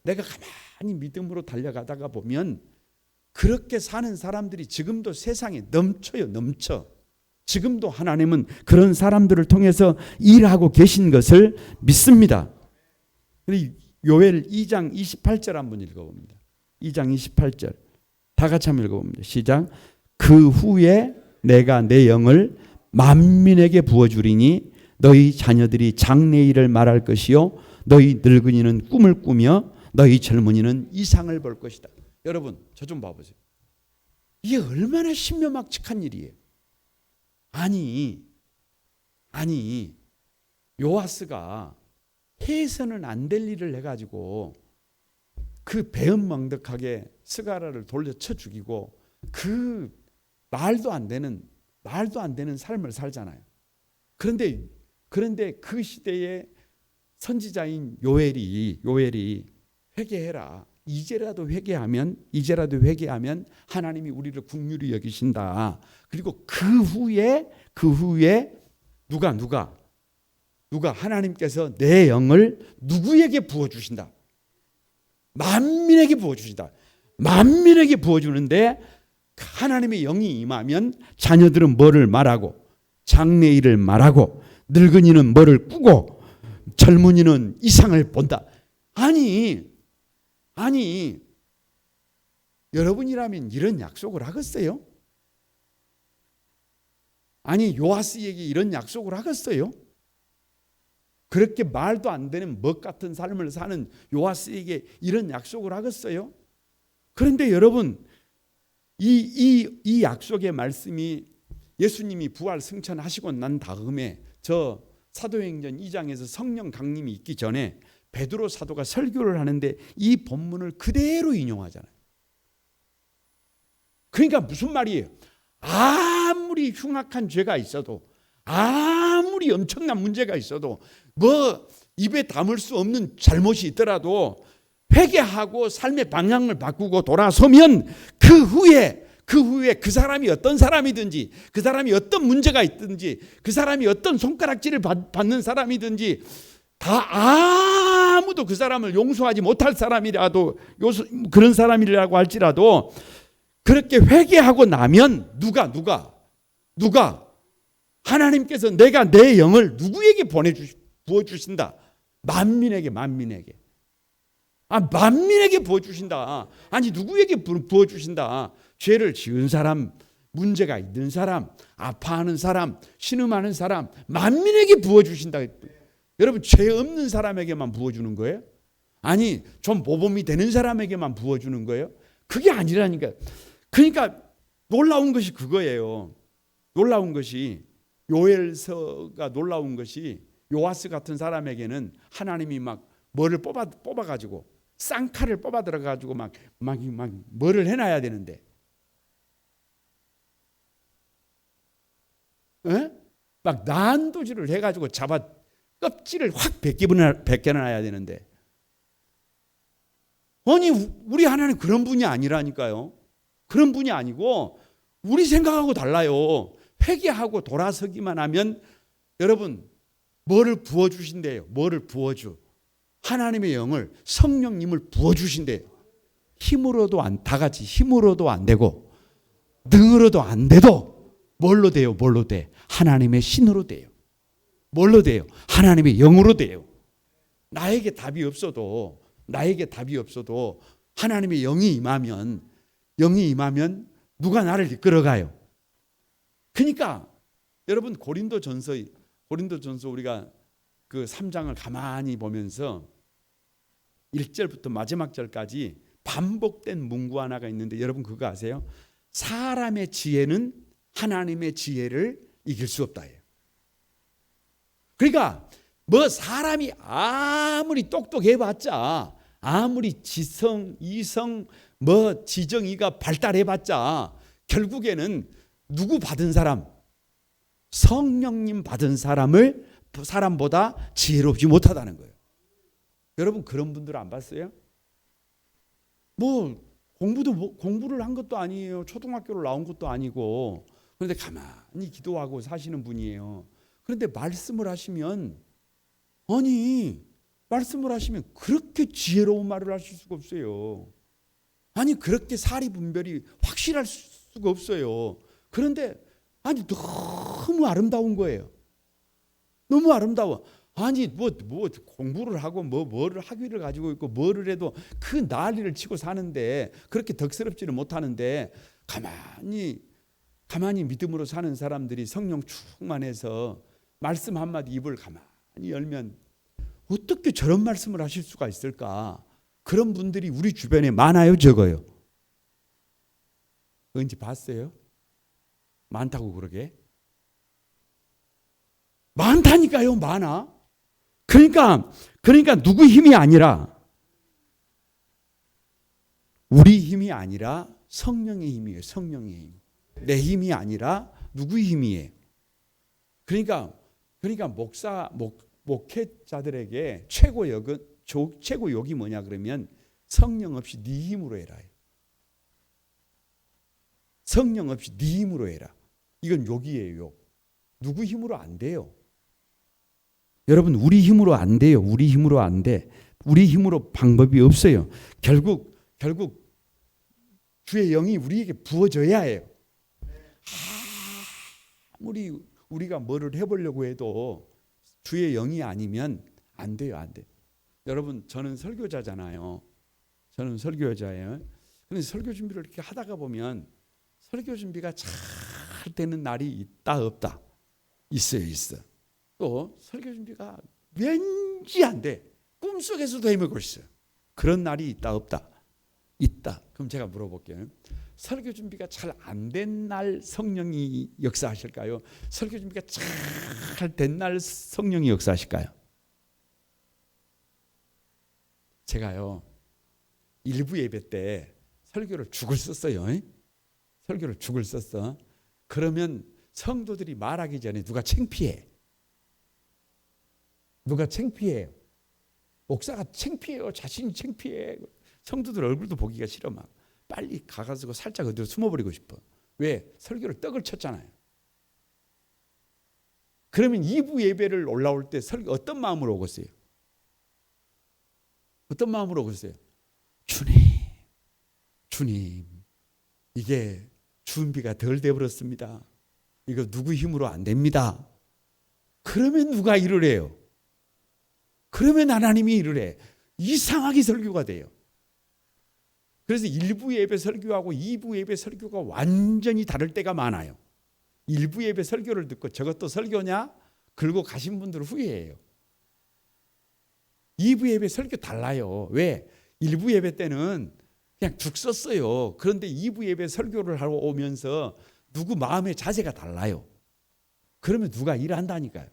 내가 가만히 믿음으로 달려가다가 보면 그렇게 사는 사람들이 지금도 세상에 넘쳐. 지금도 하나님은 그런 사람들을 통해서 일하고 계신 것을 믿습니다. 요엘 2장 28절 한번 읽어봅니다. 2장 28절 다 같이 한번 읽어봅니다. 시작. 그 후에 내가 내 영을 만민에게 부어주리니 너희 자녀들이 장래일을 말할 것이요 너희 늙은이는 꿈을 꾸며 너희 젊은이는 이상을 볼 것이다. 여러분 저 좀 봐보세요. 이게 얼마나 신묘막측한 일이에요. 아니 요아스가 해서는 안 될 일을 해가지고 그 배은망덕하게 스가랴를 돌려쳐 죽이고 그 말도 안 되는 삶을 살잖아요. 그런데 그 시대에 선지자인 요엘이 회개해라. 이제라도 회개하면 하나님이 우리를 긍휼히 여기신다. 그리고 그 후에 누가 하나님께서 내 영을 누구에게 부어 주신다. 만민에게 부어 주신다. 만민에게 부어 주는데 하나님의 영이 임하면 자녀들은 뭐를 말하고 장래일을 말하고 늙은이는 뭐를 꾸고 젊은이는 이상을 본다. 아니 여러분이라면 이런 약속을 하겠어요? 아니 요아스에게 이런 약속을 하겠어요? 그렇게 말도 안 되는 먹 같은 삶을 사는 요아스에게 이런 약속을 하겠어요? 그런데 여러분 이 약속의 말씀이 예수님이 부활 승천하시고 난 다음에 저 사도행전 2장에서 성령 강림이 있기 전에 베드로 사도가 설교를 하는데 이 본문을 그대로 인용하잖아요. 그러니까 무슨 말이에요? 아무리 흉악한 죄가 있어도 아무리 엄청난 문제가 있어도 뭐 입에 담을 수 없는 잘못이 있더라도 회개하고 삶의 방향을 바꾸고 돌아서면 그 후에 그 사람이 어떤 사람이든지 그 사람이 어떤 문제가 있든지 그 사람이 어떤 손가락질을 받는 사람이든지 다 아무도 그 사람을 용서하지 못할 사람이라도 그런 사람이라고 할지라도 그렇게 회개하고 나면 누가 하나님께서 내가 내 영을 누구에게 부어주신다. 만민에게 만민에게 부어주신다. 아니 누구에게 부어주신다. 죄를 지은 사람, 문제가 있는 사람, 아파하는 사람, 신음하는 사람, 만민에게 부어주신다. 여러분 죄 없는 사람에게만 부어주는 거예요? 아니 좀 모범이 되는 사람에게만 부어주는 거예요? 그게 아니라니까. 그러니까 놀라운 것이 그거예요. 놀라운 것이 요엘서가 놀라운 것이 요아스 같은 사람에게는 하나님이 막 뭐를 뽑아가지고 쌍칼을 뽑아 들어가지고 막 뭐를 해놔야 되는데, 막 난도질을 해가지고 잡아 껍질을 확 벗겨놔야 되는데, 아니 우리 하나님 그런 분이 아니라니까요. 그런 분이 아니고 우리 생각하고 달라요. 회개하고 돌아서기만 하면 여러분 뭐를 부어주신대요. 뭐를 부어주? 하나님의 영을, 성령님을 부어주신대요. 힘으로도 다 같이 힘으로도 안 되고 능으로도 안 돼도 뭘로 돼요? 뭘로 돼? 하나님의 신으로 돼요. 뭘로 돼요? 하나님의 영으로 돼요. 나에게 답이 없어도 하나님의 영이 임하면 누가 나를 이끌어가요? 그러니까 여러분 고린도전서 우리가 그 3장을 가만히 보면서 1절부터 마지막 절까지 반복된 문구 하나가 있는데 여러분 그거 아세요? 사람의 지혜는 하나님의 지혜를 이길 수 없다예요. 그러니까 뭐 사람이 아무리 똑똑해봤자, 아무리 지성, 이성, 뭐 지정이가 발달해봤자 결국에는 누구 받은 사람? 성령님 받은 사람보다 지혜롭지 못하다는 거예요. 여러분 그런 분들 안 봤어요? 뭐 공부를 한 것도 아니에요. 초등학교를 나온 것도 아니고, 그런데 가만히 기도하고 사시는 분이에요. 그런데 말씀을 하시면 그렇게 지혜로운 말을 하실 수가 없어요. 아니 그렇게 사리 분별이 확실할 수가 없어요. 그런데 아니 너무 아름다운 거예요. 너무 아름다워. 아니 뭐 공부를 하고 뭐를 학위를 가지고 있고 뭐를 해도 그 난리를 치고 사는데 그렇게 덕스럽지는 못하는데 가만히 믿음으로 사는 사람들이 성령 충만해서 말씀 한마디 입을 가만히 열면 어떻게 저런 말씀을 하실 수가 있을까? 그런 분들이 우리 주변에 많아요, 적어요? 언제 봤어요? 많다고 그러게? 많다니까요, 많아. 그러니까 누구 힘이 아니라, 우리 힘이 아니라 성령의 힘이에요. 성령의 힘. 내 힘이 아니라 누구의 힘이에요. 그러니까 목회자들에게 최고욕이 뭐냐 그러면 성령 없이 네 힘으로 해라. 성령 없이 네 힘으로 해라. 이건 욕이에요. 욕. 누구 힘으로 안 돼요. 여러분, 우리 힘으로 안 돼요. 우리 힘으로 안 돼. 우리 힘으로 방법이 없어요. 결국 주의 영이 우리에게 부어져야 해요. 아무리 우리가 뭐를 해보려고 해도 주의 영이 아니면 안 돼요. 안 돼. 여러분, 저는 설교자잖아요. 저는 설교자예요. 그런데 설교 준비를 이렇게 하다가 보면 설교 준비가 잘 되는 날이 있다 없다? 있어요. 있어. 또 설교 준비가 왠지 안 돼. 꿈속에서도 헤매고 있어요. 그런 날이 있다 없다? 있다. 그럼 제가 물어볼게요. 설교 준비가 잘 안 된 날 성령이 역사하실까요? 설교 준비가 잘 된 날 성령이 역사하실까요? 제가요, 일부 예배 때 설교를 죽을 썼어요. 설교를 죽을 썼어. 그러면 성도들이 말하기 전에 누가 창피해. 누가 창피해요. 목사가 창피해요. 자신이 창피해. 성도들 얼굴도 보기가 싫어. 막 빨리 가가지고 살짝 어디로 숨어버리고 싶어. 왜? 설교를 떡을 쳤잖아요. 그러면 2부 예배를 올라올 때 설교 어떤 마음으로 오겠어요? 어떤 마음으로 오겠어요? 주님, 이게 준비가 덜 돼버렸습니다. 이거 누구 힘으로 안 됩니다. 그러면 누가 일을 해요? 그러면 하나님이 일을 해. 이상하게 설교가 돼요. 그래서 1부 예배 설교하고 2부 예배 설교가 완전히 다를 때가 많아요. 1부 예배 설교를 듣고 저것도 설교냐? 그러고 가신 분들은 후회해요. 2부 예배 설교 달라요. 왜? 1부 예배 때는 그냥 죽 썼어요. 그런데 2부 예배 설교를 하러 오면서 누구 마음의 자세가 달라요. 그러면 누가 일한다니까요.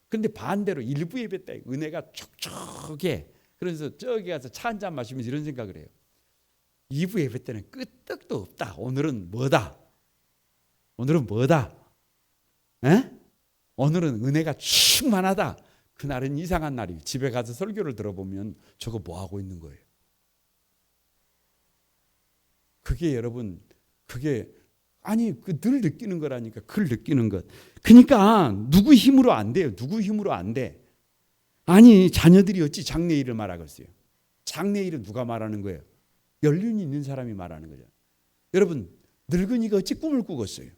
그런데 반대로 1부 예배 때 은혜가 촉촉해. 그래서 저기 가서 차 한잔 마시면서 이런 생각을 해요. 2부 예배 때는 끄떡도 없다. 오늘은 뭐다? 오늘은 뭐다? 에? 오늘은 은혜가 충만하다. 그날은 이상한 날이에요. 집에 가서 설교를 들어보면 저거 뭐 하고 있는 거예요? 그게 여러분, 늘 느끼는 거라니까. 그걸 느끼는 것. 그러니까 누구 힘으로 안 돼요. 누구 힘으로 안 돼. 아니, 자녀들이 어찌 장래일을 말하겠어요. 장래일은 누가 말하는 거예요? 연륜이 있는 사람이 말하는 거죠. 여러분, 늙은이가 어찌 꿈을 꾸겠어요?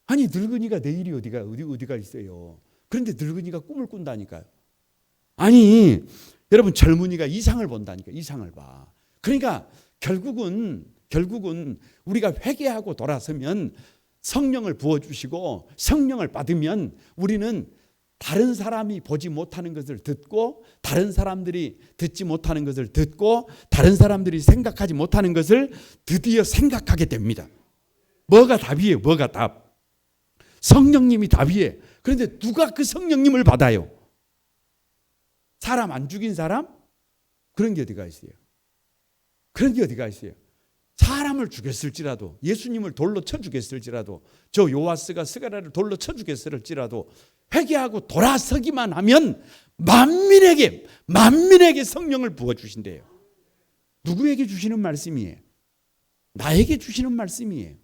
아니, 늙은이가 내일이 어디가 있어요. 그런데 늙은이가 꿈을 꾼다니까요. 아니, 여러분, 젊은이가 이상을 본다니까. 이상을 봐. 그러니까 결국은 우리가 회개하고 돌아서면 성령을 부어주시고 성령을 받으면 우리는 다른 사람이 보지 못하는 것을 듣고, 다른 사람들이 듣지 못하는 것을 듣고, 다른 사람들이 생각하지 못하는 것을 드디어 생각하게 됩니다. 뭐가 답이에요? 뭐가 답? 성령님이 답이에요. 그런데 누가 그 성령님을 받아요? 사람 안 죽인 사람? 그런 게 어디가 있어요? 그런 게 어디가 있어요? 사람을 죽였을지라도, 예수님을 돌로 쳐 죽였을지라도, 저 요아스가 스가랴를 돌로 쳐 죽였을지라도 회개하고 돌아서기만 하면 만민에게 성령을 부어주신대요. 누구에게 주시는 말씀이에요? 나에게 주시는 말씀이에요.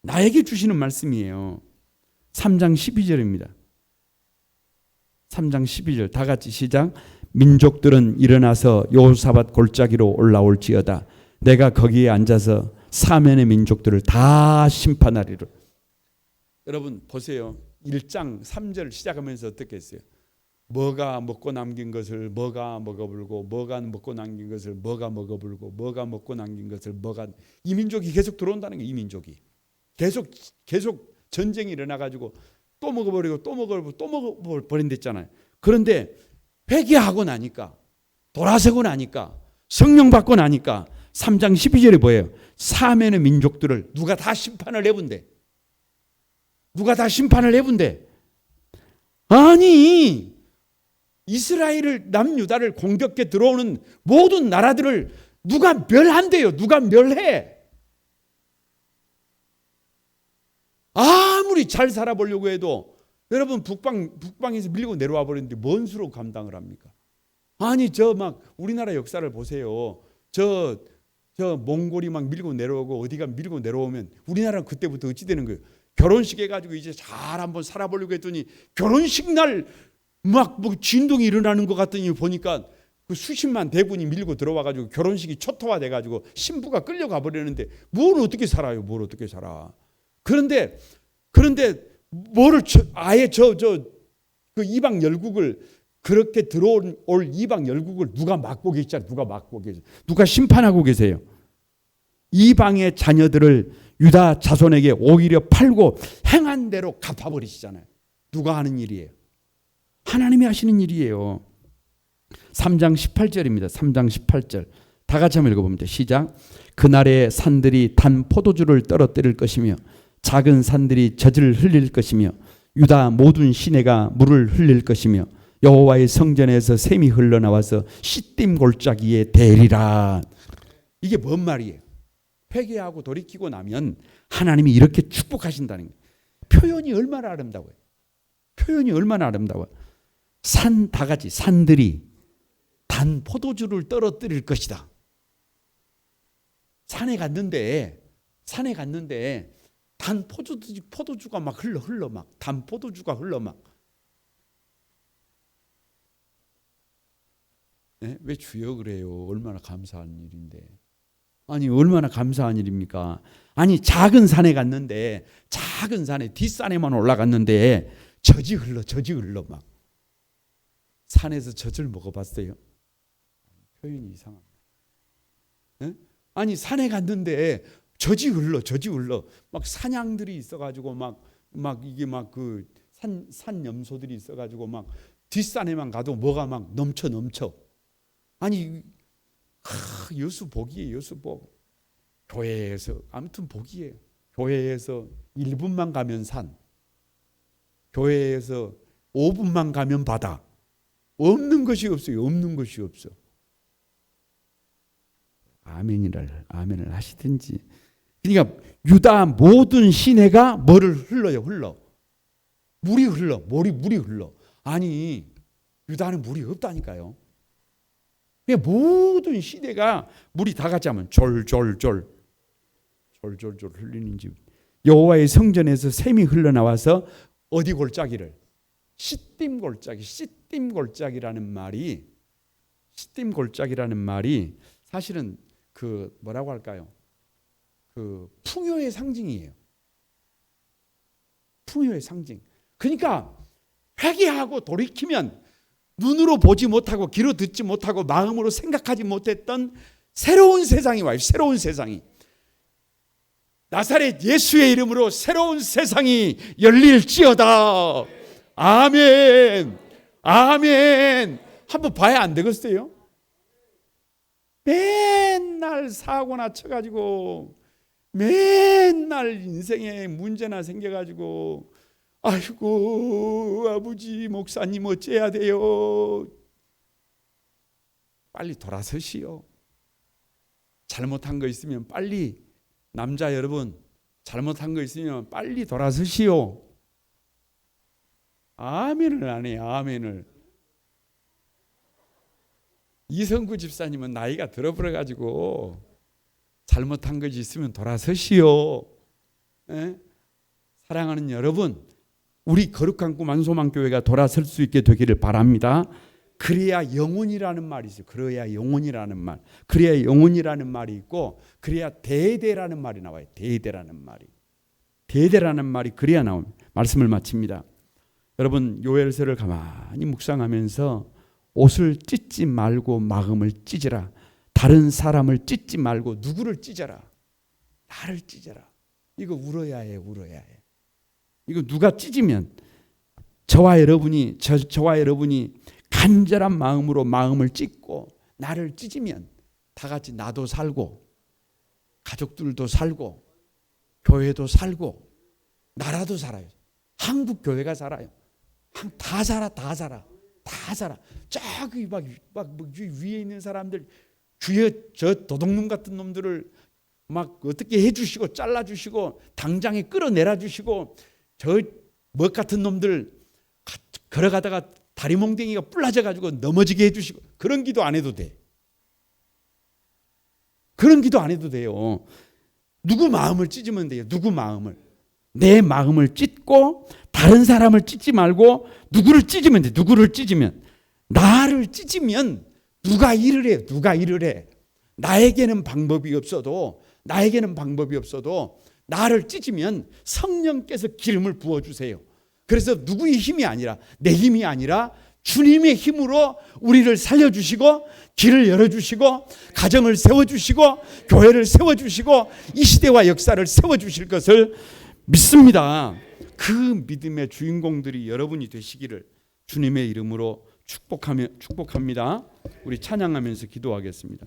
나에게 주시는 말씀이에요. 3장 12절입니다. 3장 12절 다 같이 시작. 민족들은 일어나서 여호사밧 골짜기로 올라올지어다. 내가 거기에 앉아서 사면의 민족들을 다 심판하리라. 여러분 보세요. 1장 3절 시작하면서 어떻게 했어요? 뭐가 먹고 남긴 것을 뭐가 먹어불고, 뭐가 먹고 남긴 것을 뭐가 먹어불고, 뭐가 먹고 남긴 것을 뭐가. 이 민족이 계속 들어온다는 거예요. 이 민족이 계속 전쟁이 일어나가지고 또 먹어버리고 또 먹어버리고 또 먹어버린댔잖아요. 그런데 회개하고 나니까, 돌아서고 나니까, 성령 받고 나니까 3장 12절에 뭐예요? 사면의 민족들을 누가 다 심판을 해본대. 누가 다 심판을 해본대. 아니 이스라엘을 남유다를 공격해 들어오는 모든 나라들을 누가 멸한대요. 누가 멸해. 아무리 잘 살아보려고 해도 여러분 북방에서 밀고 내려와 버리는데 뭔 수로 감당을 합니까? 아니 저 막 우리나라 역사를 보세요. 저 몽골이 막 밀고 내려오고 어디가 밀고 내려오면 우리나라는 그때부터 어찌 되는 거예요? 결혼식 해가지고 이제 잘 한번 살아보려고 했더니 결혼식 날 막 뭐 진동이 일어나는 것 같더니 보니까 그 수십만 대군이 밀고 들어와가지고 결혼식이 초토화돼가지고 신부가 끌려가 버리는데 뭘 어떻게 살아요? 뭘 어떻게 살아? 그런데 뭐를 아예 그 이방 열국을 그렇게 들어올 이방 열국을 누가 막고 계시잖아요. 누가 막고 계세요? 누가 심판하고 계세요? 이방의 자녀들을 유다 자손에게 오히려 팔고 행한 대로 갚아버리시잖아요. 누가 하는 일이에요? 하나님이 하시는 일이에요. 3장 18절입니다. 3장 18절. 다 같이 한번 읽어봅니다. 시작. 그날에 산들이 단 포도주를 떨어뜨릴 것이며 작은 산들이 젖을 흘릴 것이며 유다 모든 시내가 물을 흘릴 것이며 여호와의 성전에서 샘이 흘러나와서 시딤 골짜기에 대리라. 이게 뭔 말이에요? 회개하고 돌이키고 나면 하나님이 이렇게 축복하신다는 거예요. 표현이 얼마나 아름다워요. 표현이 얼마나 아름다워요. 산 다 같이 산들이 단 포도주를 떨어뜨릴 것이다. 산에 갔는데 단 포도주가 막 흘러 막 단 포도주가 흘러 막. 네? 왜 주여 그래요? 얼마나 감사한 일인데. 아니 얼마나 감사한 일입니까? 아니 작은 산에 갔는데 작은 산에 뒷산에만 올라갔는데 젖이 흘러 막. 산에서 젖을 먹어봤어요? 표현이 이상합니다. 네? 아니 산에 갔는데 젖이 흘러 막 사냥들이 있어가지고 막 이게 막 그 산 염소들이 있어가지고 막 뒷산에만 가도 뭐가 막 넘쳐. 아니 여수 복이에요. 여수 복. 교회에서 아무튼 복이에요. 교회에서 1분만 가면 산, 교회에서 5분만 가면 바다. 없는 것이 없어요. 없는 것이 없어. 아멘을 하시든지. 그러니까 유다 모든 시내가 뭐를 흘러. 물이 흘러. 아니 유다는 물이 없다니까요. 그러니까 모든 시대가 물이 다 같이 하면 졸졸 흘리는 집. 여호와의 성전에서 샘이 흘러나와서 어디 골짜기를? 시딤 골짜기라는 말이 사실은 그 뭐라고 할까요? 그 풍요의 상징이에요. 풍요의 상징. 그러니까 회개하고 돌이키면 눈으로 보지 못하고 귀로 듣지 못하고 마음으로 생각하지 못했던 새로운 세상이 와요. 새로운 세상이. 나사렛 예수의 이름으로 새로운 세상이 열릴지어다. 아멘. 한번 봐야 안 되겠어요? 맨날 사고나 쳐가지고 맨날 인생에 문제나 생겨가지고 아이고 아버지 목사님 어째야 돼요? 빨리 돌아서시오. 잘못한 거 있으면 빨리, 남자 여러분 잘못한 거 있으면 빨리 돌아서시오. 아멘을 안 해요. 아멘을. 이성구 집사님은 나이가 들어버려가지고 잘못한 것이 있으면 돌아서시오. 에? 사랑하는 여러분, 우리 거룩한 꿈 안소망교회가 돌아설 수 있게 되기를 바랍니다. 그래야 영혼이라는 말이 있어요. 그래야 영혼이라는 말이 있고, 그래야 대대라는 말이 나와요. 대대라는 말이 그래야 나옵니다. 말씀을 마칩니다. 여러분, 요엘서를 가만히 묵상하면서 옷을 찢지 말고 마음을 찢으라. 다른 사람을 찢지 말고 누구를 찢어라? 나를 찢어라. 이거 울어야 해. 이거 누가 찢으면 저와 여러분이 간절한 마음으로 마음을 찢고 나를 찢으면 다 같이 나도 살고 가족들도 살고 교회도 살고 나라도 살아요. 한국 교회가 살아요. 다 살아, 다 살아, 다 살아. 저기 막 위에 있는 사람들, 주여 저 도둑놈 같은 놈들을 막 어떻게 해주시고 잘라주시고 당장에 끌어내라 주시고, 저 먹 같은 놈들 걸어가다가 다리 몽댕이가 뿔라져 가지고 넘어지게 해주시고. 그런 기도 안 해도 돼. 그런 기도 안 해도 돼요. 누구 마음을 찢으면 돼요. 누구 마음을. 내 마음을 찢고 다른 사람을 찢지 말고 누구를 찢으면 돼. 누구를 찢으면. 나를 찢으면 누가 일을 해요. 누가 일을 해. 나에게는 방법이 없어도 나를 찢으면 성령께서 기름을 부어주세요. 그래서 누구의 힘이 아니라, 내 힘이 아니라 주님의 힘으로 우리를 살려주시고 길을 열어주시고 가정을 세워주시고 교회를 세워주시고 이 시대와 역사를 세워주실 것을 믿습니다. 그 믿음의 주인공들이 여러분이 되시기를 주님의 이름으로 축복합니다. 우리 찬양하면서 기도하겠습니다.